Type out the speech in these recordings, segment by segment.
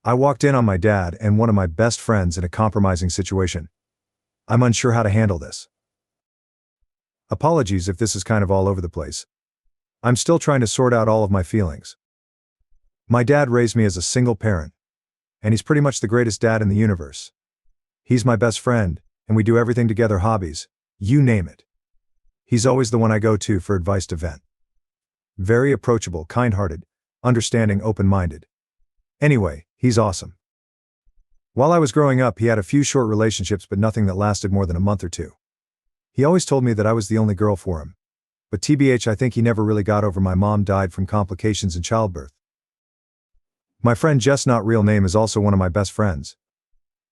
I walked in on my dad and one of my best friends in a compromising situation. I'm unsure how to handle this. Apologies if this is kind of all over the place. I'm still trying to sort out all of my feelings. My dad raised me as a single parent, and he's pretty much the greatest dad in the universe. He's my best friend, and we do everything together, hobbies, you name it. He's always the one I go to for advice to vent. Very approachable, kind-hearted, understanding, open-minded. Anyway, he's awesome. While I was growing up, he had a few short relationships, but nothing that lasted more than a month or two. He always told me that I was the only girl for him. But TBH, I think he never really got over my mom died from complications in childbirth. My friend Jess, not real name, is also one of my best friends.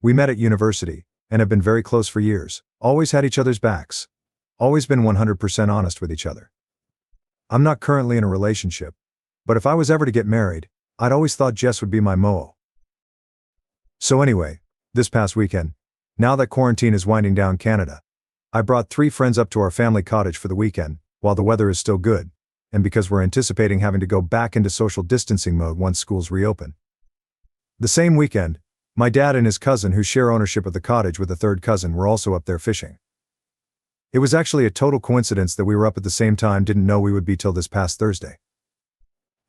We met at university, and have been very close for years, always had each other's backs, always been 100% honest with each other. I'm not currently in a relationship, but if I was ever to get married, I'd always thought Jess would be my moe. So anyway, this past weekend, now that quarantine is winding down Canada, I brought 3 friends up to our family cottage for the weekend, while the weather is still good, and because we're anticipating having to go back into social distancing mode once schools reopen. The same weekend, my dad and his cousin, who share ownership of the cottage with a third cousin, were also up there fishing. It was actually a total coincidence that we were up at the same time, didn't know we would be till this past Thursday.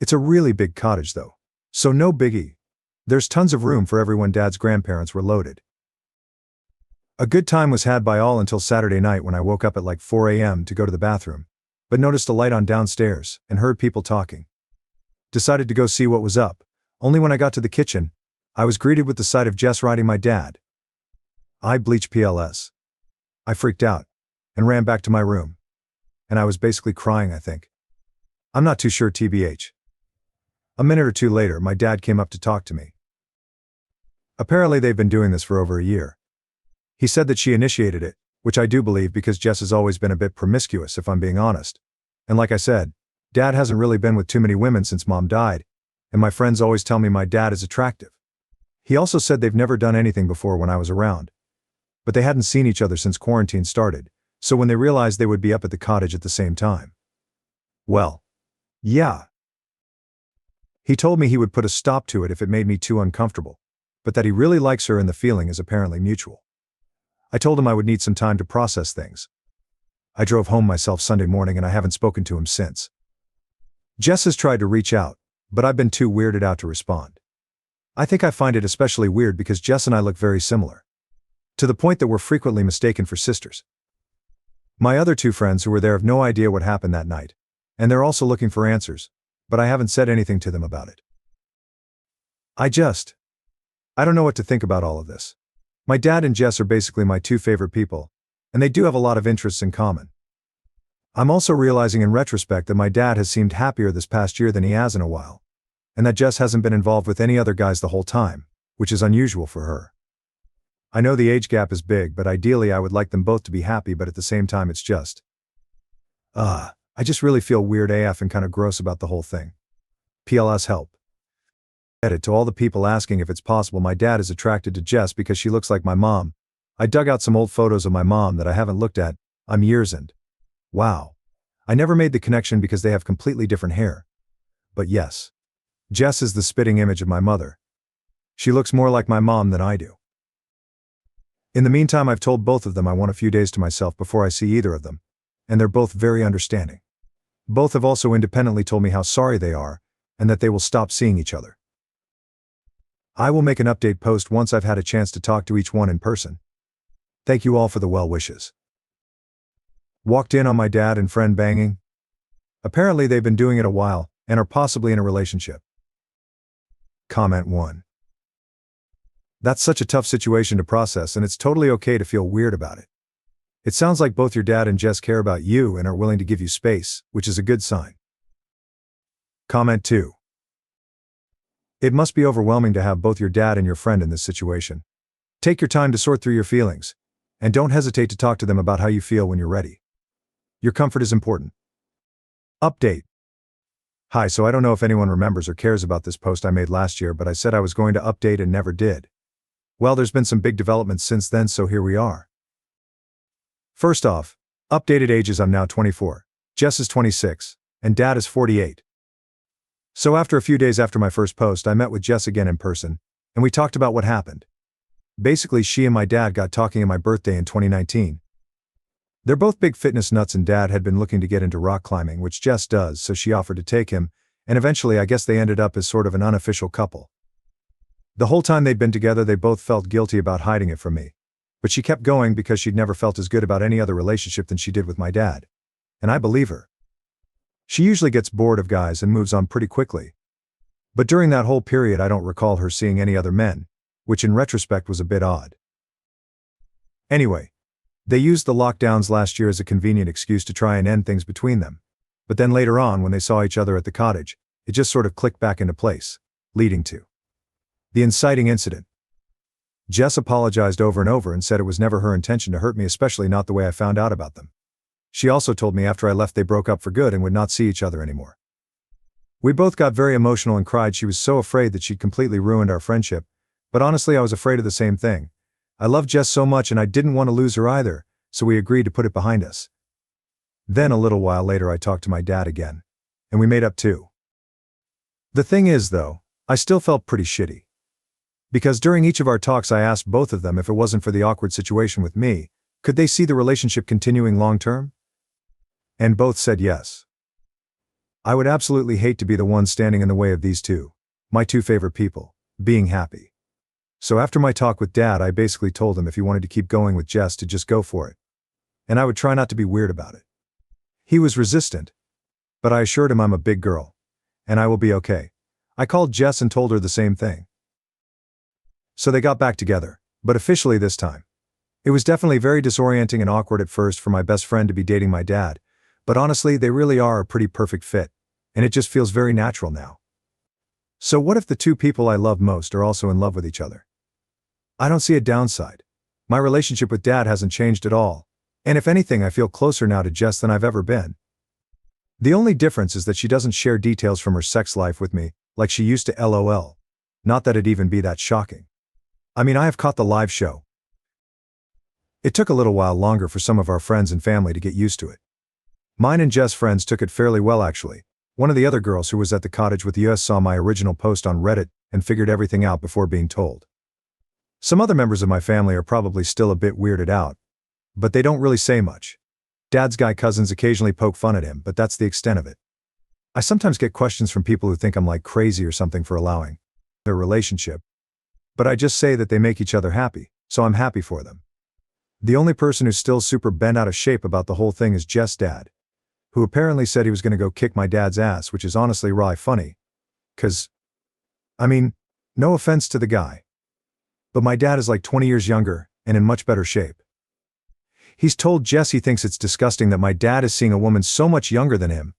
It's a really big cottage though, so no biggie. There's tons of room for everyone. Dad's grandparents were loaded. A good time was had by all until Saturday night, when I woke up at like 4 a.m. to go to the bathroom, but noticed a light on downstairs and heard people talking. Decided to go see what was up. Only when I got to the kitchen, I was greeted with the sight of Jess riding my dad. I bleached PLS. I freaked out and ran back to my room. And I was basically crying, I think. I'm not too sure, TBH. A minute or two later, my dad came up to talk to me. Apparently they've been doing this for over a year. He said that she initiated it, which I do believe, because Jess has always been a bit promiscuous, if I'm being honest. And like I said, Dad hasn't really been with too many women since Mom died, and my friends always tell me my dad is attractive. He also said they've never done anything before when I was around. But they hadn't seen each other since quarantine started, so when they realized they would be up at the cottage at the same time. Well, yeah. He told me he would put a stop to it if it made me too uncomfortable, but that he really likes her and the feeling is apparently mutual. I told him I would need some time to process things. I drove home myself Sunday morning and I haven't spoken to him since. Jess has tried to reach out, but I've been too weirded out to respond. I think I find it especially weird because Jess and I look very similar, to the point that we're frequently mistaken for sisters. My other 2 friends who were there have no idea what happened that night, and they're also looking for answers, but I haven't said anything to them about it. I don't know what to think about all of this. My dad and Jess are basically my 2 favorite people, and they do have a lot of interests in common. I'm also realizing in retrospect that my dad has seemed happier this past year than he has in a while, and that Jess hasn't been involved with any other guys the whole time, which is unusual for her. I know the age gap is big, but ideally I would like them both to be happy, but at the same time it's just... I just really feel weird AF and kind of gross about the whole thing. PLS help. Edit to all the people asking if it's possible my dad is attracted to Jess because she looks like my mom. I dug out some old photos of my mom that I haven't looked at. I'm years and... Wow. I never made the connection because they have completely different hair. But yes. Jess is the spitting image of my mother. She looks more like my mom than I do. In the meantime, I've told both of them I want a few days to myself before I see either of them, and they're both very understanding. Both have also independently told me how sorry they are, and that they will stop seeing each other. I will make an update post once I've had a chance to talk to each one in person. Thank you all for the well wishes. Walked in on my dad and friend banging. Apparently they've been doing it a while, and are possibly in a relationship. Comment 1. That's such a tough situation to process, and it's totally okay to feel weird about it. It sounds like both your dad and Jess care about you and are willing to give you space, which is a good sign. Comment 2. It must be overwhelming to have both your dad and your friend in this situation. Take your time to sort through your feelings, and don't hesitate to talk to them about how you feel when you're ready. Your comfort is important. Update. Hi, so I don't know if anyone remembers or cares about this post I made last year, but I said I was going to update and never did. Well, there's been some big developments since then, so here we are. First off, updated ages: I'm now 24, Jess is 26, and Dad is 48. So after a few days after my first post, I met with Jess again in person, and we talked about what happened. Basically, she and my dad got talking on my birthday in 2019. They're both big fitness nuts and Dad had been looking to get into rock climbing, which Jess does, so she offered to take him, and eventually I guess they ended up as sort of an unofficial couple. The whole time they'd been together they both felt guilty about hiding it from me. But she kept going because she'd never felt as good about any other relationship than she did with my dad. And I believe her. She usually gets bored of guys and moves on pretty quickly. But during that whole period I don't recall her seeing any other men, which in retrospect was a bit odd. Anyway, they used the lockdowns last year as a convenient excuse to try and end things between them. But then later on when they saw each other at the cottage, it just sort of clicked back into place, leading to the inciting incident. Jess apologized over and over and said it was never her intention to hurt me, especially not the way I found out about them. She also told me after I left they broke up for good and would not see each other anymore. We both got very emotional and cried. She was so afraid that she'd completely ruined our friendship, but honestly I was afraid of the same thing. I loved Jess so much and I didn't want to lose her either, so we agreed to put it behind us. Then a little while later I talked to my dad again, and we made up too. The thing is though, I still felt pretty shitty. Because during each of our talks I asked both of them if it wasn't for the awkward situation with me, could they see the relationship continuing long term? And both said yes. I would absolutely hate to be the one standing in the way of these two, my two favorite people, being happy. So after my talk with Dad I basically told him if he wanted to keep going with Jess to just go for it. And I would try not to be weird about it. He was resistant. But I assured him I'm a big girl. And I will be okay. I called Jess and told her the same thing. So they got back together, but officially this time. It was definitely very disorienting and awkward at first for my best friend to be dating my dad, but honestly they really are a pretty perfect fit, and it just feels very natural now. So what if the two people I love most are also in love with each other? I don't see a downside. My relationship with Dad hasn't changed at all, and if anything I feel closer now to Jess than I've ever been. The only difference is that she doesn't share details from her sex life with me, like she used to, LOL. Not that it'd even be that shocking. I mean, I have caught the live show. It took a little while longer for some of our friends and family to get used to it. Mine and Jess' friends took it fairly well actually. One of the other girls who was at the cottage with us saw my original post on Reddit and figured everything out before being told. Some other members of my family are probably still a bit weirded out, but they don't really say much. Dad's guy cousins occasionally poke fun at him, but that's the extent of it. I sometimes get questions from people who think I'm like crazy or something for allowing their relationship, but I just say that they make each other happy, so I'm happy for them. The only person who's still super bent out of shape about the whole thing is Jess' dad, who apparently said he was going to go kick my dad's ass, which is honestly really funny. 'Cause, I mean, no offense to the guy, but my dad is like 20 years younger and in much better shape. He's told Jess he thinks it's disgusting that my dad is seeing a woman so much younger than him,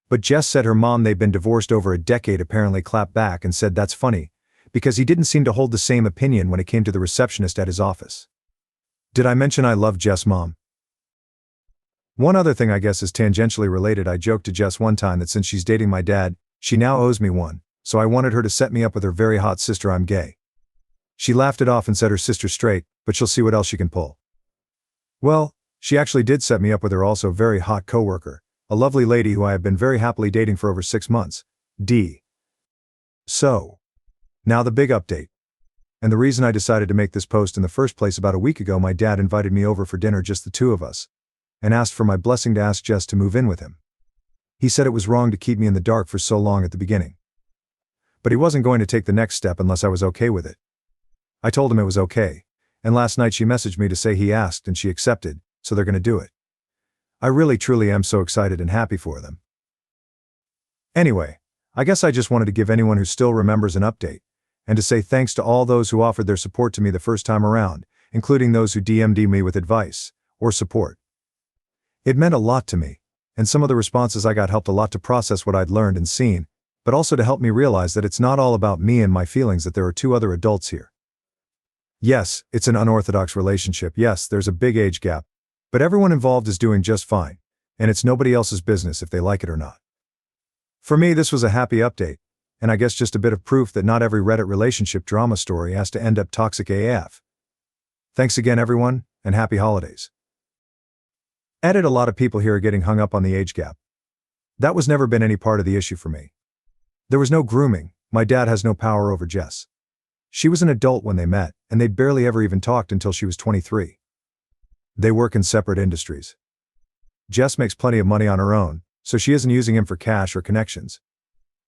but Jess said her mom, they've been divorced over a decade, apparently clapped back and said that's funny, because he didn't seem to hold the same opinion when it came to the receptionist at his office. Did I mention I love Jess' mom? One other thing I guess is tangentially related. I joked to Jess one time that since she's dating my dad, she now owes me one, so I wanted her to set me up with her very hot sister. I'm gay. She laughed it off and said her sister's straight, but she'll see what else she can pull. Well, she actually did set me up with her also very hot coworker, a lovely lady who I have been very happily dating for over 6 months. So, now the big update. And the reason I decided to make this post in the first place: about a week ago my dad invited me over for dinner, just the two of us, and asked for my blessing to ask Jess to move in with him. He said it was wrong to keep me in the dark for so long at the beginning. But he wasn't going to take the next step unless I was okay with it. I told him it was okay, and last night she messaged me to say he asked and she accepted, so they're gonna do it. I really truly am so excited and happy for them. Anyway, I guess I just wanted to give anyone who still remembers an update, and to say thanks to all those who offered their support to me the first time around, including those who DM'd me with advice or support. It meant a lot to me, and some of the responses I got helped a lot to process what I'd learned and seen, but also to help me realize that it's not all about me and my feelings, that there are two other adults here. Yes, it's an unorthodox relationship, yes, there's a big age gap, but everyone involved is doing just fine, and it's nobody else's business if they like it or not. For me, this was a happy update, and I guess just a bit of proof that not every Reddit relationship drama story has to end up toxic AF. Thanks again everyone, and happy holidays. Edit: a lot of people here are getting hung up on the age gap. That was never been any part of the issue for me. There was no grooming, my dad has no power over Jess. She was an adult when they met, and they'd barely ever even talked until she was 23. They work in separate industries. Jess makes plenty of money on her own, so she isn't using him for cash or connections.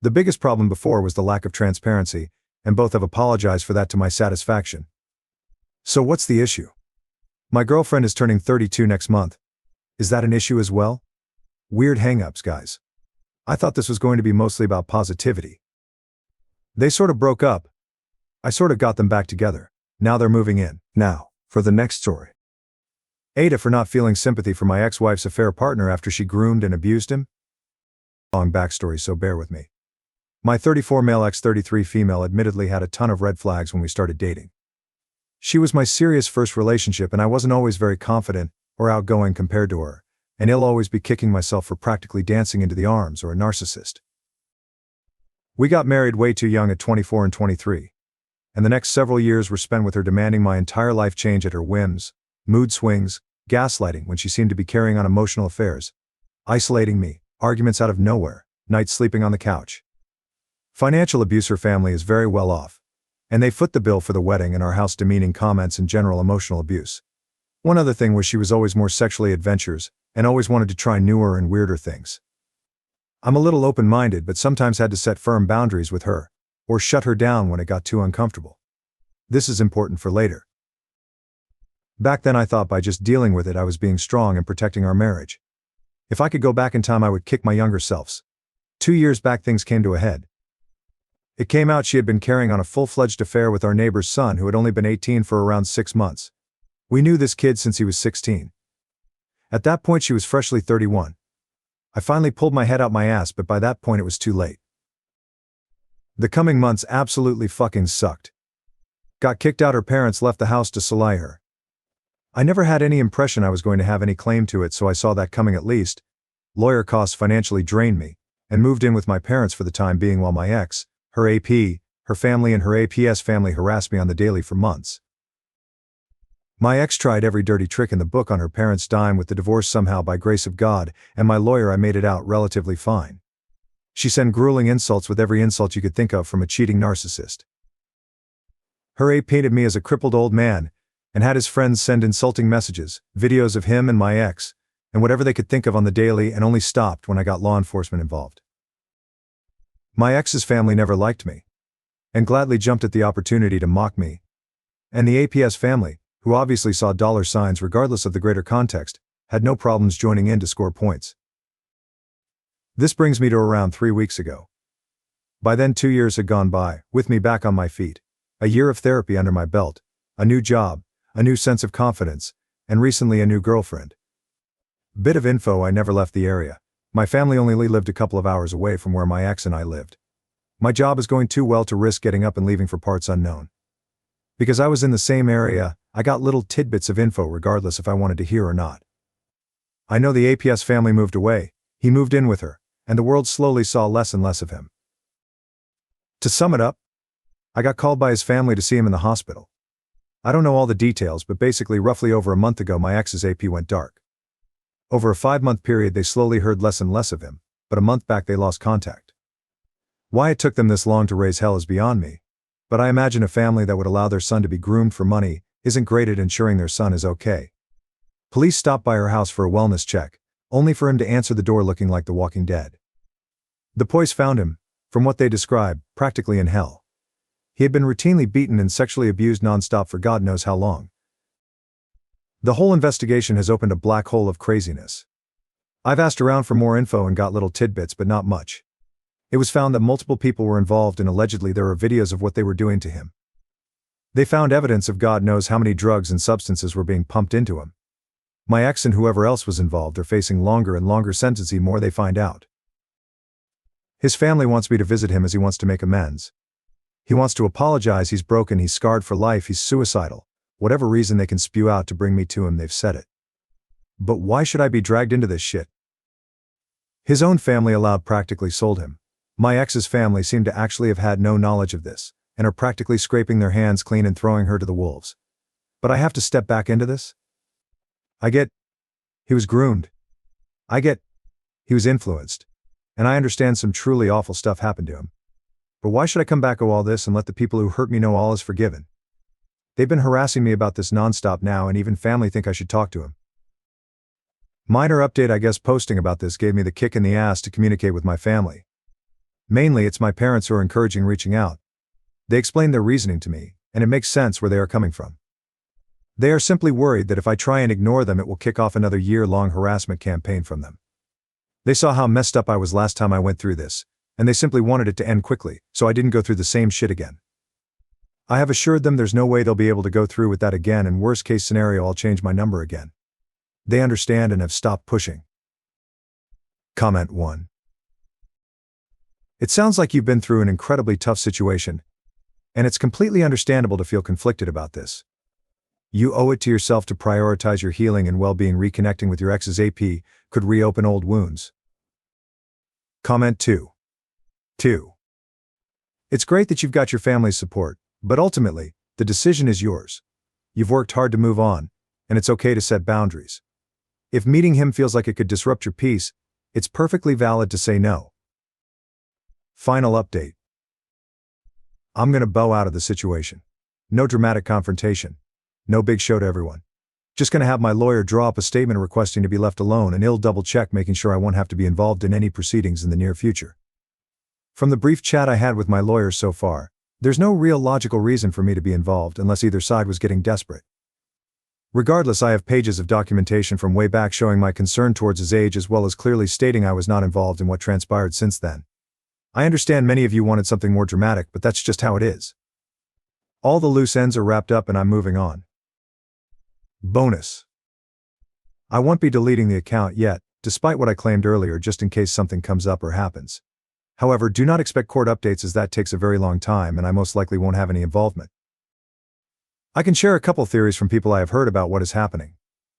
The biggest problem before was the lack of transparency, and both have apologized for that to my satisfaction. So what's the issue? My girlfriend is turning 32 next month. Is that an issue as well? Weird hang-ups, guys. I thought this was going to be mostly about positivity. They sort of broke up. I sort of got them back together. Now they're moving in. Now, for the next story. AITA for not feeling sympathy for my ex-wife's affair partner after she groomed and abused him. Long backstory, so bear with me. My 34 male ex-33 female admittedly had a ton of red flags when we started dating. She was my serious first relationship and I wasn't always very confident or outgoing compared to her, and I'll always be kicking myself for practically dancing into the arms or a narcissist. We got married way too young at 24 and 23, and the next several years were spent with her demanding my entire life change at her whims, mood swings, gaslighting when she seemed to be carrying on emotional affairs, isolating me, arguments out of nowhere, nights sleeping on the couch. Financial abuse. Her family is very well off, and they foot the bill for the wedding and our house, demeaning comments and general emotional abuse. One other thing was she was always more sexually adventurous and always wanted to try newer and weirder things. I'm a little open-minded but sometimes had to set firm boundaries with her, or shut her down when it got too uncomfortable. This is important for later. Back then I thought by just dealing with it I was being strong and protecting our marriage. If I could go back in time I would kick my younger selves. 2 years back things came to a head. It came out she had been carrying on a full-fledged affair with our neighbor's son who had only been 18 for around 6 months. We knew this kid since he was 16. At that point she was freshly 31. I finally pulled my head out my ass, but by that point it was too late. The coming months absolutely fucking sucked. Got kicked out, her parents left the house to sully her. I never had any impression I was going to have any claim to it, so I saw that coming at least. Lawyer costs financially drained me, and moved in with my parents for the time being while my ex, her AP, her family and her APS family harassed me on the daily for months. My ex tried every dirty trick in the book on her parents' dime with the divorce. Somehow by grace of God and my lawyer I made it out relatively fine. She sent grueling insults with every insult you could think of from a cheating narcissist. Her AP painted me as a crippled old man, and had his friends send insulting messages, videos of him and my ex, and whatever they could think of on the daily, and only stopped when I got law enforcement involved. My ex's family never liked me, and gladly jumped at the opportunity to mock me. And the APS family, who obviously saw dollar signs regardless of the greater context, had no problems joining in to score points. This brings me to around 3 weeks ago. By then 2 years had gone by, with me back on my feet, a year of therapy under my belt, a new job, a new sense of confidence, and recently a new girlfriend. Bit of info: I never left the area. My family only lived a couple of hours away from where my ex and I lived. My job is going too well to risk getting up and leaving for parts unknown. Because I was in the same area, I got little tidbits of info regardless if I wanted to hear or not. I know the APS family moved away, he moved in with her, and the world slowly saw less and less of him. To sum it up, I got called by his family to see him in the hospital. I don't know all the details, but basically roughly over a month ago my ex's AP went dark. Over a 5-month period they slowly heard less and less of him, but a month back they lost contact. Why it took them this long to raise hell is beyond me, but I imagine a family that would allow their son to be groomed for money isn't great at ensuring their son is okay. Police stopped by her house for a wellness check, only for him to answer the door looking like The Walking Dead. The police found him, from what they describe, practically in hell. He had been routinely beaten and sexually abused nonstop for God knows how long. The whole investigation has opened a black hole of craziness. I've asked around for more info and got little tidbits, but not much. It was found that multiple people were involved and allegedly there are videos of what they were doing to him. They found evidence of God knows how many drugs and substances were being pumped into him. My ex and whoever else was involved are facing longer and longer sentences the more they find out. His family wants me to visit him as he wants to make amends. He wants to apologize. He's broken, he's scarred for life, he's suicidal. Whatever reason they can spew out to bring me to him, they've said it. But why should I be dragged into this shit? His own family allowed, practically sold him. My ex's family seem to actually have had no knowledge of this, and are practically scraping their hands clean and throwing her to the wolves. But I have to step back into this? I get he was groomed. I get he was influenced. And I understand some truly awful stuff happened to him. But why should I come back of all this and let the people who hurt me know all is forgiven? They've been harassing me about this nonstop now, and even family think I should talk to him. Minor update, I guess posting about this gave me the kick in the ass to communicate with my family. Mainly it's my parents who are encouraging reaching out. They explain their reasoning to me, and it makes sense where they are coming from. They are simply worried that if I try and ignore them, it will kick off another year-long harassment campaign from them. They saw how messed up I was last time I went through this, and they simply wanted it to end quickly, so I didn't go through the same shit again. I have assured them there's no way they'll be able to go through with that again, and worst case scenario, I'll change my number again. They understand and have stopped pushing. Comment 1. It sounds like you've been through an incredibly tough situation, and it's completely understandable to feel conflicted about this. You owe it to yourself to prioritize your healing and well-being. Reconnecting with your ex's AP could reopen old wounds. Comment 2. 2. It's great that you've got your family's support, but ultimately, the decision is yours. You've worked hard to move on, and it's okay to set boundaries. If meeting him feels like it could disrupt your peace, it's perfectly valid to say no. Final update. I'm gonna bow out of the situation. No dramatic confrontation. No big show to everyone. Just gonna have my lawyer draw up a statement requesting to be left alone, and he'll double check making sure I won't have to be involved in any proceedings in the near future. From the brief chat I had with my lawyers so far, there's no real logical reason for me to be involved unless either side was getting desperate. Regardless, I have pages of documentation from way back showing my concern towards his age, as well as clearly stating I was not involved in what transpired since then. I understand many of you wanted something more dramatic, but that's just how it is. All the loose ends are wrapped up and I'm moving on. Bonus. I won't be deleting the account yet, despite what I claimed earlier, just in case something comes up or happens. However, do not expect court updates, as that takes a very long time and I most likely won't have any involvement. I can share a couple theories from people I have heard about what is happening.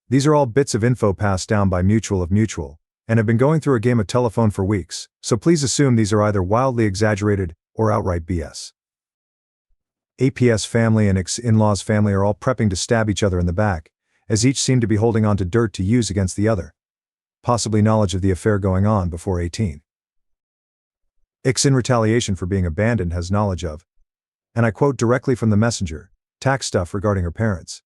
These are all bits of info passed down by mutual of mutual, and have been going through a game of telephone for weeks, so please assume these are either wildly exaggerated or outright BS. AP's family and ex-in-law's family are all prepping to stab each other in the back, as each seem to be holding on to dirt to use against the other. Possibly knowledge of the affair going on before 18. X, in retaliation for being abandoned, has knowledge of, and I quote directly from the messenger, tax stuff regarding her parents.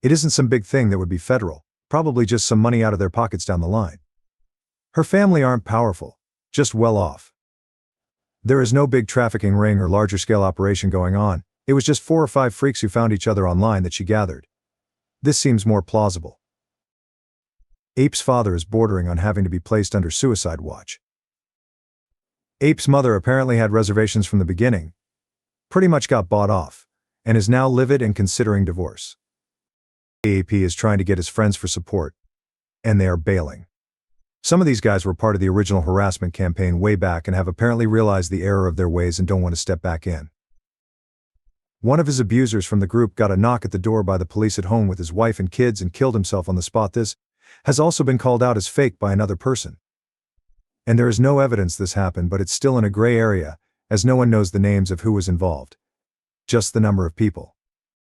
It isn't some big thing that would be federal, probably just some money out of their pockets down the line. Her family aren't powerful, just well off. There is no big trafficking ring or larger scale operation going on. It was just 4 or 5 freaks who found each other online that she gathered. This seems more plausible. Ape's father is bordering on having to be placed under suicide watch. Ape's mother apparently had reservations from the beginning, pretty much got bought off, and is now livid and considering divorce. AP is trying to get his friends for support, and they are bailing. Some of these guys were part of the original harassment campaign way back and have apparently realized the error of their ways and don't want to step back in. One of his abusers from the group got a knock at the door by the police at home with his wife and kids and killed himself on the spot. This has also been called out as fake by another person. And there is no evidence this happened, but it's still in a gray area, as no one knows the names of who was involved. Just the number of people.